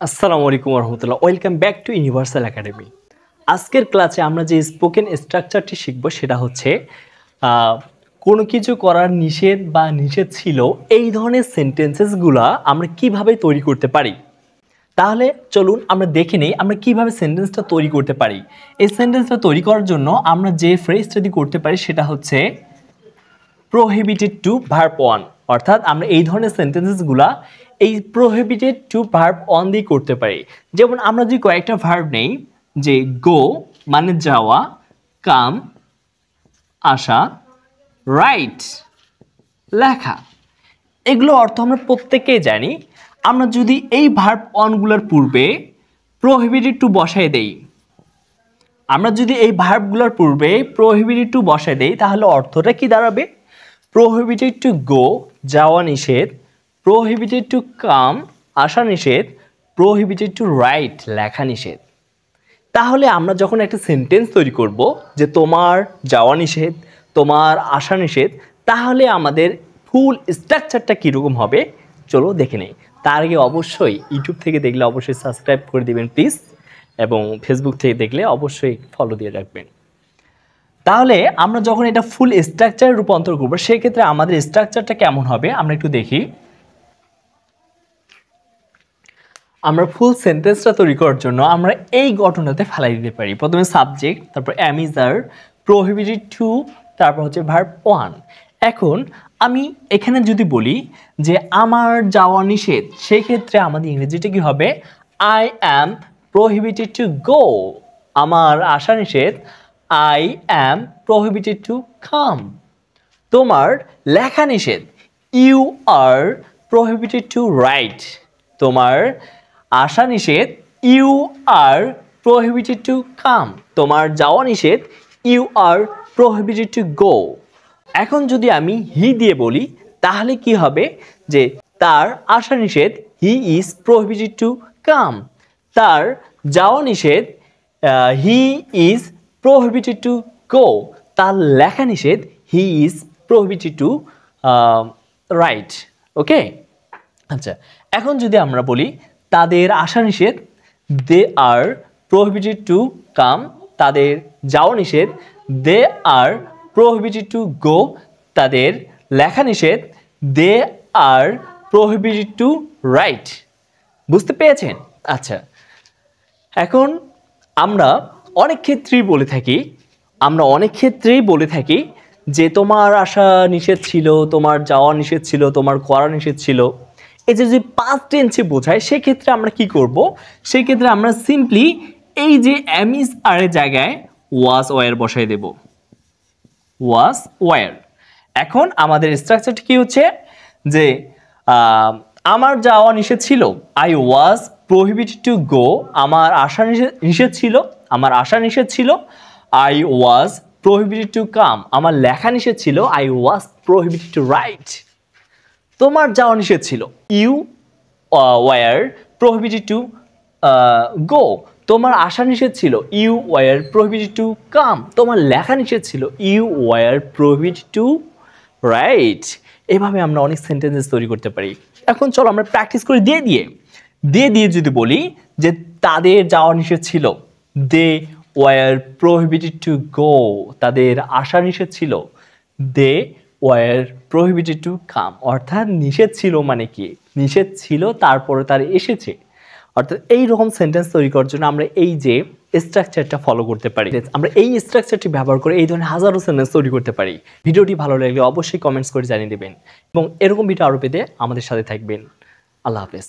আসসালামু আলাইকুম রহমতুল্লাহ। Welcome back to universal academy. আজকের ক্লাসে আমরা যে স্পোকেন স্ট্রাকচারটি শিখব সেটা হচ্ছে কোনো কিছু করার নিষেধ বা নিষেধ ছিল, এই ধরনের সেন্টেন্সেসগুলো আমরা কিভাবে তৈরি করতে পারি। তাহলে চলুন আমরা দেখে নিই আমরা কিভাবে সেন্টেন্সটা তৈরি করতে পারি। এই সেন্টেন্সটা তৈরি করার জন্য আমরা যে ফ্রেজটা দিয়ে করতে পারি সেটা হচ্ছে প্রোহিবিটেড টু ভার্ব ওয়ান, অর্থাৎ আমরা এই ধরনের সেন্টেন্সেসগুলা এই প্রোহিবিটেড টু ভার্ব অন দিয়ে করতে পারি। যেমন আমরা যদি কয়েকটা ভার্ব নেই, যে গো মানে যাওয়া, কাম আসা, রাইট লেখা, এগুলো অর্থ আমরা প্রত্যেকেই জানি। আমরা যদি এই ভার্ব অনগুলোর পূর্বে প্রোহিবিটেড টু বসায় দেই, আমরা যদি এই ভার্বগুলোর পূর্বে প্রোহিবিটেড টু বসায় দেই, তাহলে অর্থটা কি দাঁড়াবে? প্রোহিবিটেড টু গো যাওয়া নিষেধ, প্রোহিবিটেড টু কাম আসা নিষেধ, প্রোহিবিটেড টু রাইট লেখা নিষেধ। তাহলে আমরা যখন একটা সেন্টেন্স তৈরি করব যে তোমার যাওয়া নিষেধ, তোমার আসা নিষেধ, তাহলে আমাদের ফুল স্ট্রাকচারটা কীরকম হবে চলো দেখে নেই। তার আগে অবশ্যই ইউটিউব থেকে দেখলে অবশ্যই সাবস্ক্রাইব করে দিবেন প্লিজ, এবং ফেসবুক থেকে দেখলে অবশ্যই ফলো দিয়ে রাখবেন। তাহলে আমরা যখন এটা ফুল স্ট্রাকচারে রূপান্তর করবো সেক্ষেত্রে আমাদের স্ট্রাকচারটা কেমন হবে আমরা একটু দেখি। আমরা ফুল সেন্টেন্সটা তৈরি করার জন্য আমরা এই গঠনটাতে ফেলাই দিতে পারি। প্রথমে সাবজেক্ট, তারপর am is are, prohibited to, তারপর হচ্ছে ভার্ব ওয়ান। এখন আমি এখানে যদি বলি যে আমার যাওয়া নিষেধ, সেক্ষেত্রে আমাদের ইংরেজিটা কি হবে? I am prohibited to go. আমার আসা নিষেধ, I am prohibited to come. তোমার লেখা নিষেধ, you are prohibited to write. তোমার আসা নিষেধ, you are prohibited to come. তোমার যাওয়া নিষেধ, you are prohibited to go. এখন যদি আমি হি দিয়ে বলি তাহলে কি হবে? যে তার আসা নিষেধ, he is prohibited to come. তার যাওয়া নিষেধ, he is prohibited to go. তার লেখা নিষেধ, he is prohibited to write. Okay, আচ্ছা। এখন যদি আমরা বলি তাদের আসা নিষেধ, দে আর প্রোহিবিটেড টু কাম। তাদের যাওয়া নিষেধ, দে আর প্রোহিবিটেড টু গো। তাদের লেখা নিষেধ, দে আর প্রোহিবিটেড টু রাইট। বুঝতে পেরেছেন? আচ্ছা, এখন আমরা অনেক ক্ষেত্রেই বলে থাকি যে তোমার আসা নিষেধ ছিল, তোমার যাওয়া নিষেধ ছিল, তোমার করা নিষেধ ছিল। এই যে যদি পাস্ট টেন্সে বোঝায় সেক্ষেত্রে আমরা কি করব? সেক্ষেত্রে আমরা সিম্পলি এই যে অ্যাম ইজ আর এর জায়গায় ওয়াজ ওয়ার বসাই দেব, ওয়াজ ওয়ার। এখন আমাদের স্ট্রাকচারটা কি হচ্ছে? যে আমার যাওয়া নিষেধ ছিল, I was prohibited to go. আমার আসা নিষেধ ছিল, আমার আসা নিষেধ ছিল, I was prohibited to come. আমার লেখা নিষেধ ছিল, I was prohibited to write. তোমার যাওয়া নিষেধ ছিল, you were prohibited to go. তোমার আসা নিষেধ ছিল, you were prohibited to come. তোমার লেখা নিষেধ ছিল, you were prohibited to write. এভাবে আমরা অনেক সেন্টেন্সেস তৈরি করতে পারি। এখন চলো আমরা প্র্যাকটিস করে দিয়ে যদি বলি যে তাদের যাওয়া নিষেধ ছিল, they were prohibited to go. তাদের আসা নিষেধ ছিল, they were prohibited to come. অর্থাৎ নিষেধ ছিল মানে কি? নিষেধ ছিল তারপরে তার এসেছে। অর্থাৎ এইরকম সেন্টেন্স তৈরি করার জন্য আমরা এই যে স্ট্রাকচারটা ফলো করতে পারি। আমরা এই স্ট্রাকচারটি ব্যবহার করে এই ধরনের হাজারো সেন্টেন্স তৈরি করতে পারি। ভিডিওটি ভালো লাগলে অবশ্যই কমেন্টস করে জানিয়ে দেবেন, এবং এরকম ভিডিও আরও পেতে আমাদের সাথে থাকবেন। আল্লাহ হাফেজ।